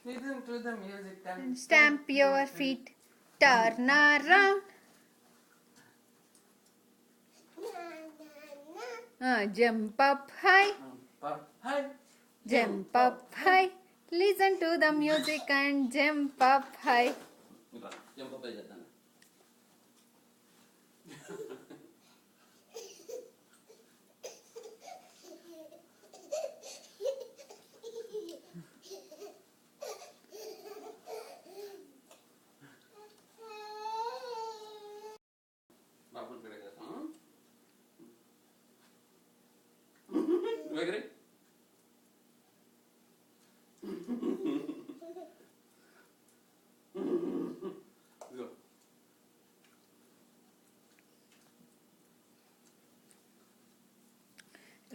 Listen to the music and Stamp your feet. Turn around. Jump up high. high. Jump up high. Listen to the music and jump up high. Jump up చేద్దాం. బాబు ఇక్కడ చేస్తాం. వేగరే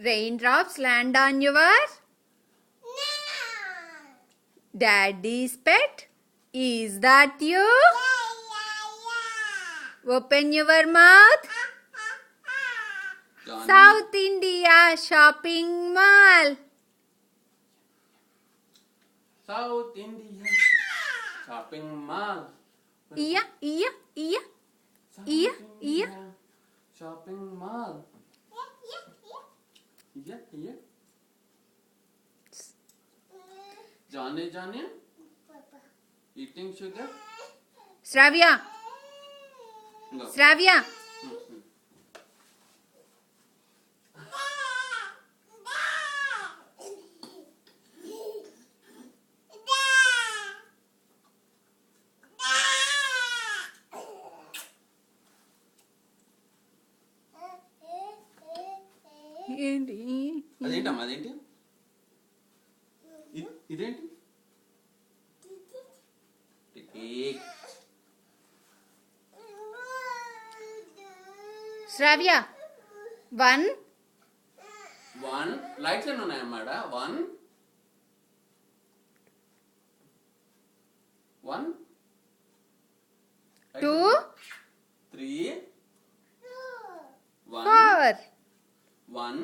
Raindrops land on your daddy's pet. Is that you? Open your mouth. South India shopping mall. South India shopping mall. Iya. Shopping mall. Yeah. Johnny, eating sugar. Shravya. అదేంటమ్మా అదేంటి ఇదేంటి Shravya. One lights ఎన్ని ఉన్నాయన్నమాట. One 2 3 4 1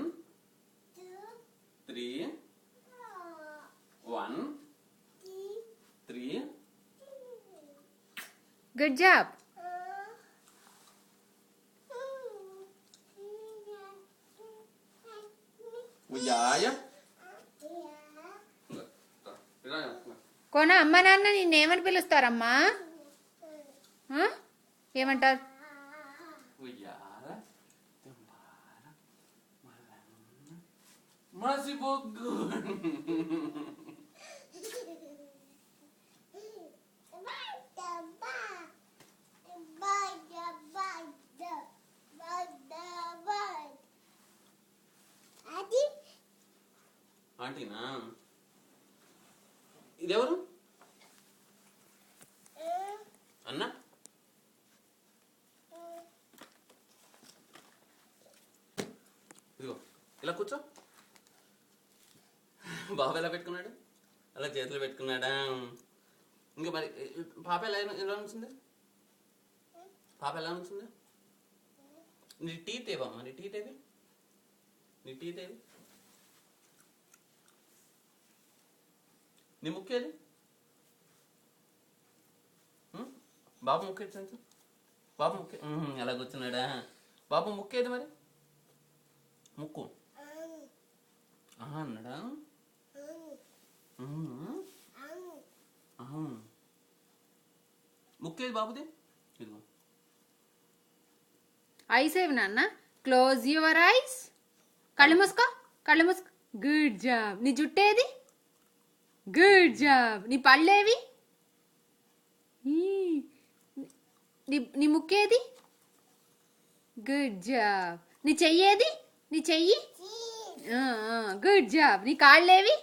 3 1 3. Good job. ఉయ్యాయ కోన అమ్మ నాన్న నిన్నేమని పిలుస్తారమ్మా? ఏమంటారు? ఉయ్యాల మసిబొగ్గు. ఆంటీనా ఇదెవరు? అన్నా ఇదిగో ఇలా కూర్చో. బాబు ఎలా పెట్టుకున్నాడు? అలా చేతులు పెట్టుకున్నాడా? ఇంకా మరి పాప ఎలా ఉంచింది? పాప ఎలా ఉంచింది? నీ టీత్ ఏవమ్మా? నీ టీత్ ఏవి? నీ ముక్కేది? బాబు ముక్కేది సంచు. బాబు ముక్కే ఎలా కూర్చున్నాడా? బాబు ముక్కేది మరి? ముక్కు అన్నాడా? ముక్కేది బాబుది? ఇదిగో ఐస్ ఏవి నాన్న? Close your eyes. కళ్ళు మూసుకో. Good job. నీ జుట్టేది? Good job. నీ పళ్ళేవి? నీ ముక్కేది? Good job. నీ చెయ్యేది? Good job. నీ కాళ్ళేవి?